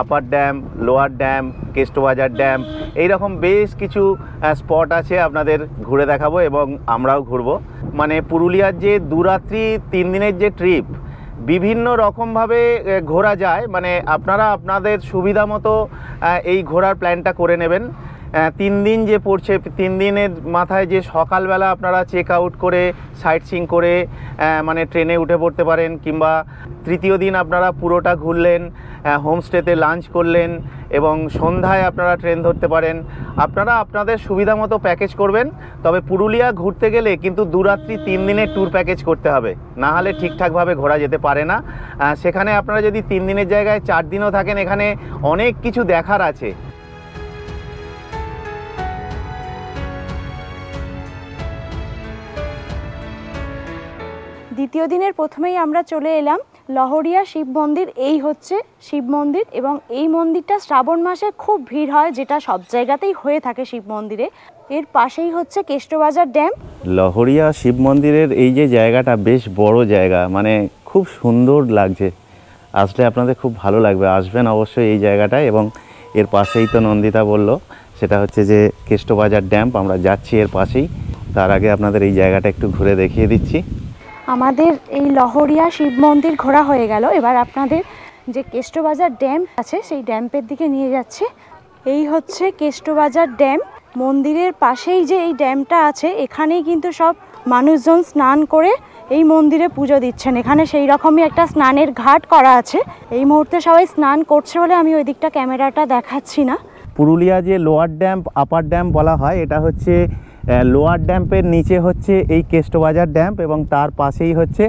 upper dam, lower dam, Kestobazar dam, এইরকম বেশ কিছু স্পট আছে, আপনাদের ঘুরে দেখাবো এবং আমরাও ঘুরবো। মানে পুরুলিয়ার যে 2 রাত্রি 3 দিনের যে ট্রিপ, বিভিন্ন রকমভাবে ঘোরা যায়, মানে আপনারা আপনাদের সুবিধা মতো এই ঘোরার প্ল্যানটা করে নেবেন। 3 দিন যে পড়ছে, 3 দিনের মাথায় যে সকালবেলা আপনারা চেক আউট করে সাইট সিইং করে মানে ট্রেনে উঠে পড়তে পারেন, কিংবা তৃতীয় দিন আপনারা পুরোটা ঘুরলেন, হোমস্টেতে লাঞ্চ করলেন এবং সন্ধ্যায় আপনারা ট্রেন ধরতে পারেন। আপনারা আপনাদের সুবিধা মতো প্যাকেজ করবেন। তবে পুরুলিয়া ঘুরতে গেলে কিন্তু 2 রাত্রি 3 দিনের ট্যুর প্যাকেজ করতে হবে, না হলে ঠিকঠাকভাবে ঘোরা যেতে পারে না। সেখানে আপনারা যদি 3 দিনের জায়গায় 4 দিনও থাকেন, এখানে অনেক কিছু দেখার আছে। দ্বিতীয় দিনের প্রথমেই আমরা চলে এলাম লহরিয়া শিব মন্দির। এই হচ্ছে শিব মন্দির, এবং এই মন্দিরটা শ্রাবণ মাসে খুব ভিড় হয়, যেটা সব জায়গাতেই হয়ে থাকে শিব মন্দিরে। এর পাশেই হচ্ছে কেষ্টবাজার ড্যাম। লহরিয়া শিব মন্দিরের এই যে জায়গাটা বেশ বড় জায়গা, মানে খুব সুন্দর লাগছে। আসলে আপনাদের খুব ভালো লাগবে, আসবেন অবশ্যই এই জায়গাটায়। এবং এর পাশেই তো নন্দিতা বলল, সেটা হচ্ছে যে কেষ্টবাজার ড্যাম। আমরা যাচ্ছি এর পাশেই। তার আগে আপনাদের এই জায়গাটা একটু ঘুরে দেখিয়ে দিচ্ছি। আমাদের এই লহরিয়া শিব মন্দির ঘোরা হয়ে গেল। এবার আপনাদের যে কেষ্টবাজার ড্যাম আছে সেই ড্যাম্পের দিকে নিয়ে যাচ্ছে। এই হচ্ছে কেষ্টবাজার ড্যাম। মন্দিরের পাশেই যে এই ড্যামটা আছে, এখানেই কিন্তু সব মানুষজন স্নান করে এই মন্দিরে পুজো দিচ্ছেন। এখানে সেই রকমই একটা স্নানের ঘাট করা আছে। এই মুহূর্তে সবাই স্নান করছে বলে আমি ওই দিকটা ক্যামেরাটা দেখাচ্ছি না। পুরুলিয়া যে লোয়ার ড্যাম আপার ড্যাম বলা হয়, এটা হচ্ছে লোয়ার ড্যাম্পের নিচে হচ্ছে এই কেষ্টবাজার ড্যাম্প এবং তার পাশেই হচ্ছে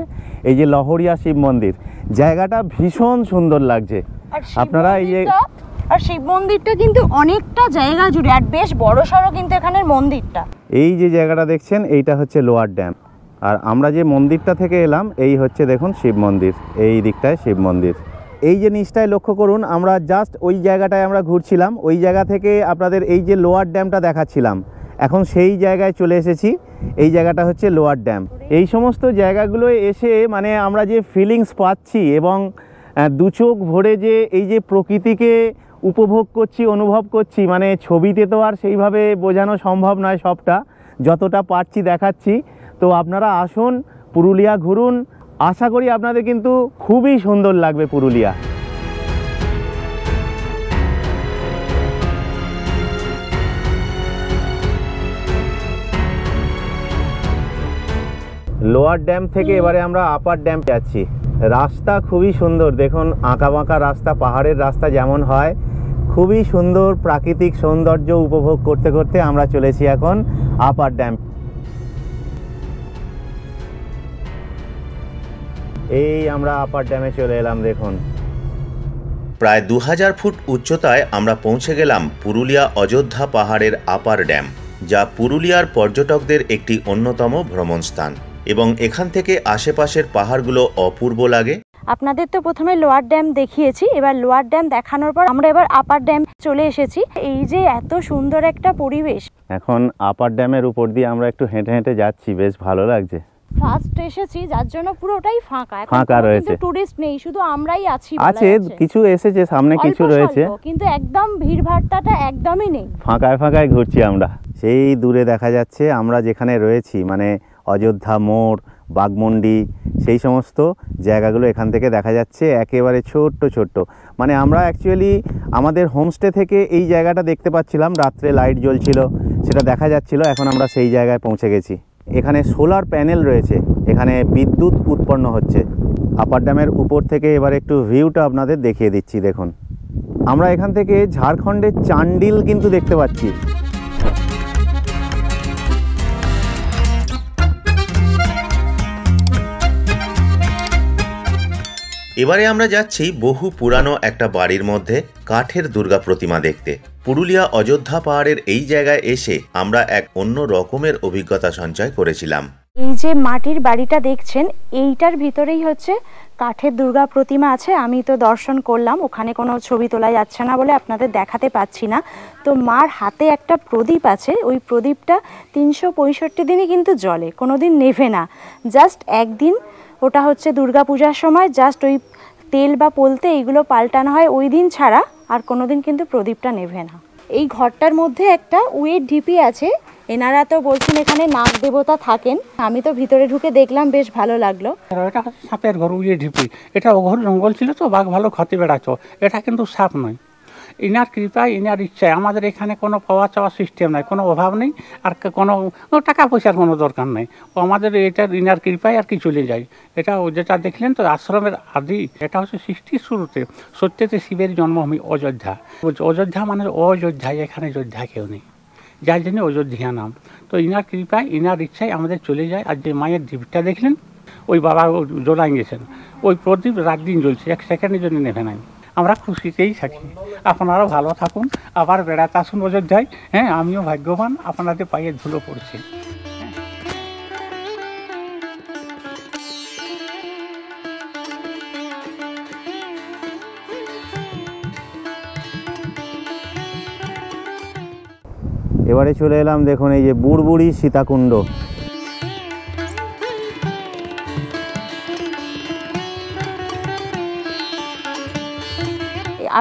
এই যে লহরিয়া শিব মন্দির। জায়গাটা ভীষণ সুন্দর লাগছে। আপনারা এই যে আর শিব মন্দিরটা কিন্তু অনেকটা জায়গা জুড়ে আর বেশ বড় সড়ো কিন্তু এখানের মন্দিরটা। এই যে জায়গাটা দেখছেন এইটা হচ্ছে লোয়ার ড্যাম, আর আমরা যে মন্দিরটা থেকে এলাম এই হচ্ছে দেখুন শিব মন্দির, এই দিকটায় শিব মন্দির। এই যে নিচটায় লক্ষ্য করুন, আমরা জাস্ট ওই জায়গাটায় আমরা ঘুরছিলাম, ওই জায়গা থেকে আপনাদের এই যে লোয়ার ড্যামটা দেখাচ্ছিলাম, এখন সেই জায়গায় চলে এসেছি। এই জায়গাটা হচ্ছে লোয়ার ড্যাম। এই সমস্ত জায়গাগুলোয় এসে মানে আমরা যে ফিলিংস পাচ্ছি এবং দু চোখ ভরে যে এই যে প্রকৃতিকে উপভোগ করছি, অনুভব করছি, মানে ছবিতে তো আর সেইভাবে বোঝানো সম্ভব নয় সবটা, যতটা পারছি দেখাচ্ছি। তো আপনারা আসুন, পুরুলিয়া ঘুরুন, আশা করি আপনাদের কিন্তু খুবই সুন্দর লাগবে পুরুলিয়া। লোয়ার ড্যাম থেকে এবারে আমরা আপার ড্যাম যাচ্ছি। রাস্তা খুবই সুন্দর, দেখুন আঁকা বাঁকা রাস্তা, পাহাড়ের রাস্তা যেমন হয়, খুবই সুন্দর প্রাকৃতিক সৌন্দর্য উপভোগ করতে করতে আমরা চলেছি এখন আপার ড্যাম। এই আমরা আপার ড্যামে চলে এলাম। দেখুন প্রায় 2000 ফুট উচ্চতায় আমরা পৌঁছে গেলাম পুরুলিয়া অযোধ্যা পাহাড়ের আপার ড্যাম, যা পুরুলিয়ার পর্যটকদের একটি অন্যতম ভ্রমণ স্থান এবং এখান থেকে আশেপাশের পাহাড়গুলো অপূর্ব লাগে। আপনাদের তো প্রথমে লোয়ার ড্যাম দেখিয়েছি, এবার লোয়ার ড্যাম দেখানোর পর আমরা এবার আপার ড্যাম চলে এসেছি। এই যে এত সুন্দর একটা পরিবেশ, এখন আপার ড্যামের উপর দিয়ে আমরা একটু হেঁটে হেঁটে যাচ্ছি, বেশ ভালো লাগছে। ফার্স্ট এসেছি যার জন্য পুরোটাই ফাঁকা, ফাঁকা রয়েছে, টুরিস্ট নেই, শুধু আমরাই আছি। আছে কিছু এসেছে, সামনে কিছু রয়েছে, কিন্তু একদম ভিড়ভাট্টাটা একদমই নেই, ফাঁকায় ফাঁকায় ঘুরছি আমরা। সেই দূরে দেখা যাচ্ছে আমরা যেখানে রয়েছি, মানে অযোধ্যা মোড়, বাঘমুন্ডি, সেই সমস্ত জায়গাগুলো এখান থেকে দেখা যাচ্ছে, একেবারে ছোট্ট ছোট্ট। মানে আমরা অ্যাকচুয়ালি আমাদের হোমস্টে থেকে এই জায়গাটা দেখতে পাচ্ছিলাম, রাত্রে লাইট জ্বলছিল, সেটা দেখা যাচ্ছিল। এখন আমরা সেই জায়গায় পৌঁছে গেছি। এখানে সোলার প্যানেল রয়েছে, এখানে বিদ্যুৎ উৎপন্ন হচ্ছে। আপার ড্যামের উপর থেকে এবার একটু ভিউটা আপনাদের দেখিয়ে দিচ্ছি। দেখুন আমরা এখান থেকে ঝাড়খণ্ডের চান্ডিল কিন্তু দেখতে পাচ্ছি। এবারে আমরা যাচ্ছি বহু পুরানো একটা বাড়ির মধ্যে কাঠের দুর্গা প্রতিমা দেখতে। পুরুলিয়া অযোধ্যা পাহাড়ের এই জায়গায় এসে আমরা এক অন্য রকমের অভিজ্ঞতা সঞ্চয় করেছিলাম। এই যে মাটির বাড়িটা দেখছেন, এইটার ভিতরেই হচ্ছে কাঠের দুর্গা প্রতিমা আছে। আমি তো দর্শন করলাম, ওখানে কোনো ছবি তোলা যাচ্ছে না বলে আপনাদের দেখাতে পাচ্ছি না। তো মার হাতে একটা প্রদীপ আছে, ওই প্রদীপটা 365 দিনই কিন্তু জ্বলে, কোনো দিন নেভে না। জাস্ট একদিন, ওটা হচ্ছে দুর্গা পূজার সময় জাস্ট ওই তেল বা পলতে এইগুলো পাল্টানো হয়, ওই দিন ছাড়া আর কোনো দিন কিন্তু প্রদীপটা নেভে না। এই ঘরটার মধ্যে একটা উইয়ের ঢিপি আছে, এনারা তো বলছেন এখানে নাগ দেবতা থাকেন। আমি তো ভিতরে ঢুকে দেখলাম, বেশ ভালো লাগলো। এটা সাপের ঘর, উইয়ে ঢিপি। এটা ওঘর জঙ্গল ছিল তো, বাঘ ভালো ক্ষতি বেড়াতো। এটা কিন্তু সাপ নয়, ইনার কৃপায়, ইনার ইচ্ছায়। আমাদের এখানে কোনো পাওয়া চাওয়া সিস্টেম নাই, কোনো অভাব নেই, আর কোনো টাকা পয়সার কোনো দরকার নেই। ও আমাদের এটা ইনার কৃপায় আর কি চলে যায়। এটা যেটা দেখলেন তো আশ্রমের আদি, এটা হচ্ছে সৃষ্টির শুরুতে সত্যতে শিবের জন্মভূমি অযোধ্যা। অযোধ্যা মানে অযোধ্যায়, এখানে যোদ্ধা কেউ নেই, যার জন্য অযোধ্যা নাম। তো ইনার কৃপায়, ইনার ইচ্ছায় আমাদের চলে যায়। আর যে মায়ের দ্বীপটা দেখলেন, ওই বাবা জ্বলাই গেছেন, ওই প্রদীপ রাত দিন জ্বলছে, এক সেকেন্ডের জন্য নেভে নাই। আমরা খুশিতেই থাকি। আপনারাও ভালো থাকুন, আবার বেড়াতে আসুন অযোধ্যায়। হ্যাঁ, আমিও ভাগ্যবান, আপনাদের পায়ে ধুলো পড়ছে। এবারে চলে এলাম, দেখুন এই যে বুড়বুড়ি সীতাকুণ্ড।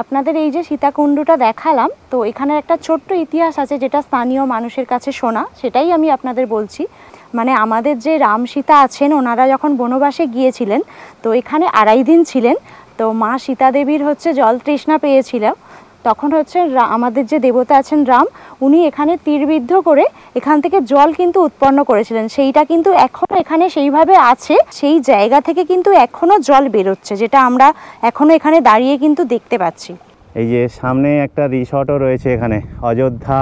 আপনাদের এই যে সীতাকুণ্ডটা দেখালাম, তো এখানে একটা ছোট্ট ইতিহাস আছে যেটা স্থানীয় মানুষের কাছে শোনা, সেটাই আমি আপনাদের বলছি। মানে আমাদের যে রাম সীতা আছেন, ওনারা যখন বনবাসে গিয়েছিলেন, তো এখানে 2.5 দিন ছিলেন। তো মা সীতা দেবীর হচ্ছে জল তৃষ্ণা পেয়েছিল, তখন হচ্ছে আমাদের যে দেবতা আছেন রাম, উনি এখানে তীরবিদ্ধ করে এখান থেকে জল কিন্তু উৎপন্ন করেছিলেন। সেইটা কিন্তু এখনও এখানে সেইভাবে আছে, সেই জায়গা থেকে কিন্তু এখনও জল বেরোচ্ছে, যেটা আমরা এখনও এখানে দাঁড়িয়ে কিন্তু দেখতে পাচ্ছি। এই যে সামনে একটা রিসর্টও রয়েছে এখানে, অযোধ্যা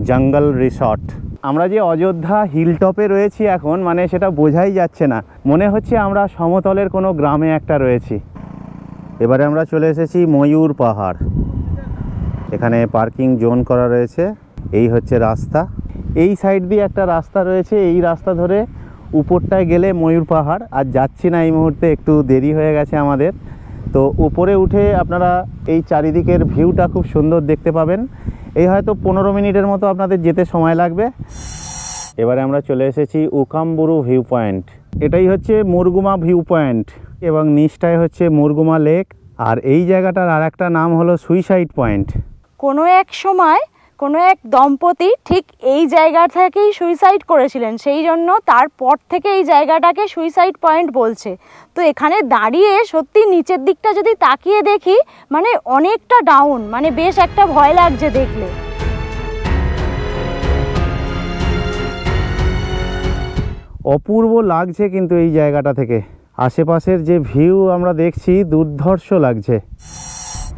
জঙ্গল রিসর্ট। আমরা যে অযোধ্যা হিলটপে রয়েছি এখন, মানে সেটা বোঝাই যাচ্ছে না, মনে হচ্ছে আমরা সমতলের কোনো গ্রামে একটা রয়েছি। এবারে আমরা চলে এসেছি ময়ূর পাহাড়। এখানে পার্কিং জোন করা রয়েছে। এই হচ্ছে রাস্তা, এই সাইড দিয়ে একটা রাস্তা রয়েছে, এই রাস্তা ধরে উপরটায় গেলে ময়ূর পাহাড়। আর যাচ্ছি না এই মুহূর্তে, একটু দেরি হয়ে গেছে আমাদের। তো উপরে উঠে আপনারা এই চারিদিকের ভিউটা খুব সুন্দর দেখতে পাবেন। এই হয়তো 15 মিনিটের মতো আপনাদের যেতে সময় লাগবে। এবারে আমরা চলে এসেছি উকামবুরু ভিউ পয়েন্ট। এটাই হচ্ছে মুরগুমা ভিউ পয়েন্ট এবং নিচটায় হচ্ছে মুরগুমা লেক। আর এই জায়গাটার আর একটা নাম হলো সুইসাইড পয়েন্ট। কোনো এক সময় কোনো এক দম্পতি ঠিক এই জায়গা থেকেই সুইসাইড করেছিলেন, সেই জন্য তারপর থেকে এই জায়গাটাকে সুইসাইড পয়েন্ট বলছে। তো এখানে দাঁড়িয়ে সত্যি নিচের দিকটা যদি তাকিয়ে দেখি, মানে অনেকটা ডাউন, মানে বেশ একটা ভয় লাগছে দেখলে। অপূর্ব লাগছে কিন্তু এই জায়গাটা থেকে, আশেপাশের যে ভিউ আমরা দেখছি দুর্ধর্ষ লাগছে।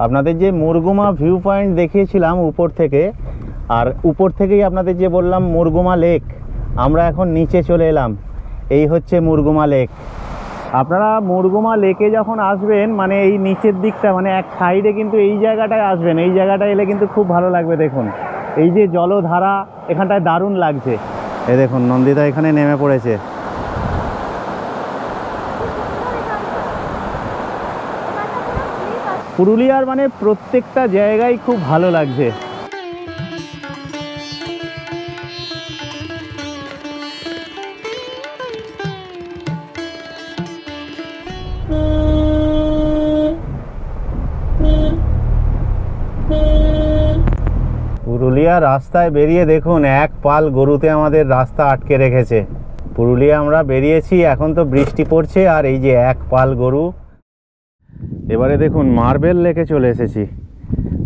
আপনাদের যে মুরগুমা ভিউ পয়েন্ট দেখিয়েছিলাম উপর থেকে, আর উপর থেকেই আপনাদের যে বললাম মুরগুমা লেক, আমরা এখন নিচে চলে এলাম। এই হচ্ছে মুরগুমা লেক। আপনারা মুরগুমা লেকে যখন আসবেন, মানে এই নিচের দিকটা, মানে এক সাইডে কিন্তু এই জায়গাটায় আসবেন। এই জায়গাটায় এলে কিন্তু খুব ভালো লাগবে। দেখুন এই যে জলধারা, এখানটায় দারুণ লাগছে। এই দেখুন নন্দিতা এখানে নেমে পড়েছে। পুরুলিয়ার মানে প্রত্যেকটা জায়গায় খুব ভালো লাগছে। পুরুলিয়া রাস্তায় বেরিয়ে দেখুন এক পাল গরুতে আমাদের রাস্তা আটকে রেখেছে। পুরুলিয়া আমরা বেরিয়েছি, এখন তো বৃষ্টি পড়ছে, আর এই যে এক পাল গরু। এবারে দেখুন মার্বেল লেকে চলে এসেছি।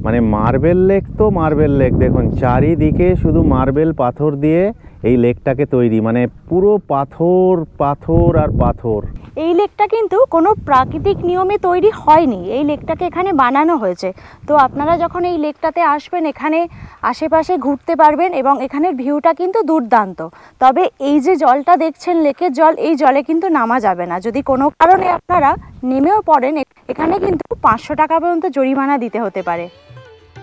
মানে মার্বেল লেক তো মার্বেল লেক, দেখুন চারিদিকে শুধু মার্বেল পাথর দিয়ে এই লেকটাকে তৈরি, মানে পুরো পাথর পাথর আর পাথর। এই লেকটা কিন্তু কোনো প্রাকৃতিক নিয়মে তৈরি হয়নি, এই লেকটাকে এখানে বানানো হয়েছে। তো আপনারা যখন এই লেকটাতে আসবেন, এখানে আশেপাশে ঘুরতে পারবেন এবং এখানের ভিউটা কিন্তু দুর্দান্ত। তবে এই যে জলটা দেখছেন লেকের জল, এই জলে কিন্তু নামা যাবে না। যদি কোনো কারণে আপনারা নেমেও পড়েন, এখানে কিন্তু 500 টাকা পর্যন্ত জরিমানা দিতে হতে পারে।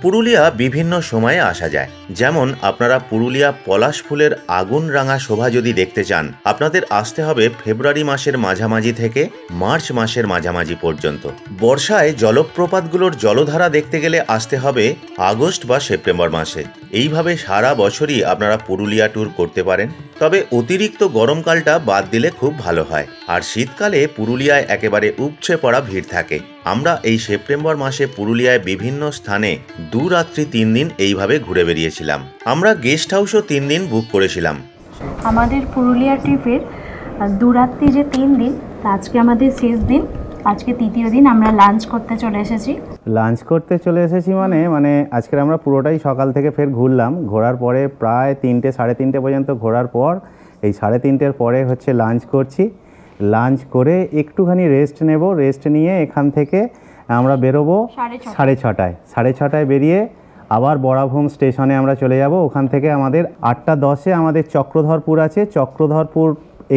পুরুলিয়া বিভিন্ন সময়ে আসা যায়। যেমন আপনারা পুরুলিয়া পলাশ ফুলের আগুন রাঙা শোভা যদি দেখতে চান, আপনাদের আসতে হবে ফেব্রুয়ারি মাসের মাঝামাঝি থেকে মার্চ মাসের মাঝামাঝি পর্যন্ত। বর্ষায় জলপ্রপাতগুলোর জলধারা দেখতে গেলে আসতে হবে আগস্ট বা সেপ্টেম্বর মাসে। এইভাবে সারা বছরই আপনারা পুরুলিয়া ট্যুর করতে পারেন। তবে অতিরিক্ত গরমকালটা বাদ দিলে খুব ভালো হয়। আর শীতকালে পুরুলিয়ায় একেবারে উপচে পড়া ভিড় থাকে। আমরা এই সেপ্টেম্বর মাসে পুরুলিয়ায় বিভিন্ন স্থানে 2 রাত্রি 3 দিন এইভাবে ঘুরে বেরিয়েছিলাম। আমরা গেস্ট হাউসও 3 দিন বুক করেছিলাম। আমাদের পুরুলিয়া ট্রিপের 2 রাত্রি যে 3 দিন, আজকে আমাদের শেষ দিন, আজকে তৃতীয় দিন। আমরা লাঞ্চ করতে চলে এসেছি। মানে আজকে আমরা পুরোটাই সকাল থেকে ফের ঘুরলাম। ঘোরার পরে প্রায় 3টে সাড়ে 3টে পর্যন্ত ঘোরার পর এই 3:30-এর পরে হচ্ছে লাঞ্চ করছি। লাঞ্চ করে একটুখানি রেস্ট নেব। রেস্ট নিয়ে এখান থেকে আমরা বেরোবো 6:30টায়। 6:30টায় বেরিয়ে আবার বরাভূম স্টেশনে আমরা চলে যাব। ওখান থেকে আমাদের 8:10-এ আমাদের চক্রধরপুর আছে। চক্রধরপুর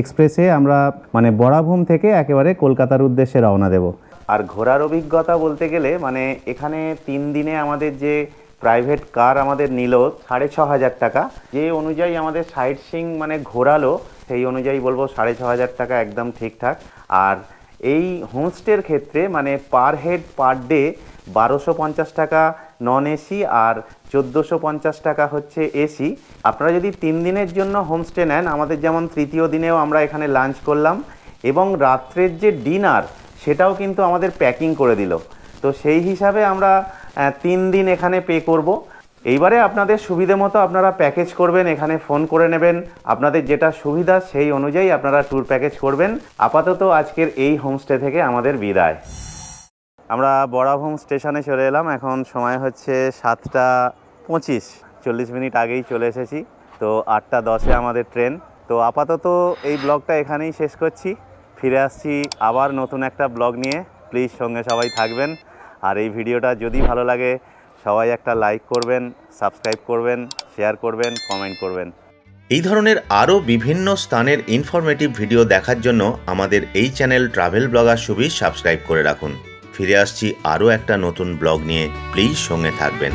এক্সপ্রেসে আমরা মানে বরাভূম থেকে একেবারে কলকাতার উদ্দেশ্যে রওনা দেব। আর ঘোরার অভিজ্ঞতা বলতে গেলে মানে এখানে 3 দিনে আমাদের যে প্রাইভেট কার আমাদের নিল 6,500 টাকা, যে অনুযায়ী আমাদের সাইট সিইং মানে ঘোরালো সেই অনুযায়ী বলবো 6,500 টাকা একদম ঠিকঠাক। আর এই হোমস্টের ক্ষেত্রে মানে পার হেড পার ডে 1250 টাকা নন এসি আর 1450 টাকা হচ্ছে এসি। আপনারা যদি 3 দিনের জন্য হোমস্টে নেন, আমাদের যেমন তৃতীয় দিনেও আমরা এখানে লাঞ্চ করলাম এবং রাত্রের যে ডিনার সেটাও কিন্তু আমাদের প্যাকিং করে দিল। তো সেই হিসাবে আমরা 3 দিন এখানে পে করব। এইবারে আপনাদের সুবিধে মতো আপনারা প্যাকেজ করবেন, এখানে ফোন করে নেবেন, আপনাদের যেটা সুবিধা সেই অনুযায়ী আপনারা ট্যুর প্যাকেজ করবেন। আপাতত আজকের এই হোমস্টে থেকে আমাদের বিদায়। আমরা বড়াভূম স্টেশনে চলে এলাম। এখন সময় হচ্ছে 7:25, 40 মিনিট আগেই চলে এসেছি। তো 8:10-এ আমাদের ট্রেন। তো আপাতত এই ব্লগটা এখানেই শেষ করছি। ফিরে আসছি আবার নতুন একটা ব্লগ নিয়ে। প্লিজ সঙ্গে সবাই থাকবেন। আর এই ভিডিওটা যদি ভালো লাগে সবাই একটা লাইক করবেন, সাবস্ক্রাইব করবেন, শেয়ার করবেন, কমেন্ট করবেন। এই ধরনের আরও বিভিন্ন স্থানের ইনফরমেটিভ ভিডিও দেখার জন্য আমাদের এই channel travel blogger Subir subscribe করে রাখুন। ফিরে আসছি আরও একটা নতুন ব্লগ নিয়ে। প্লিজ সঙ্গে থাকবেন।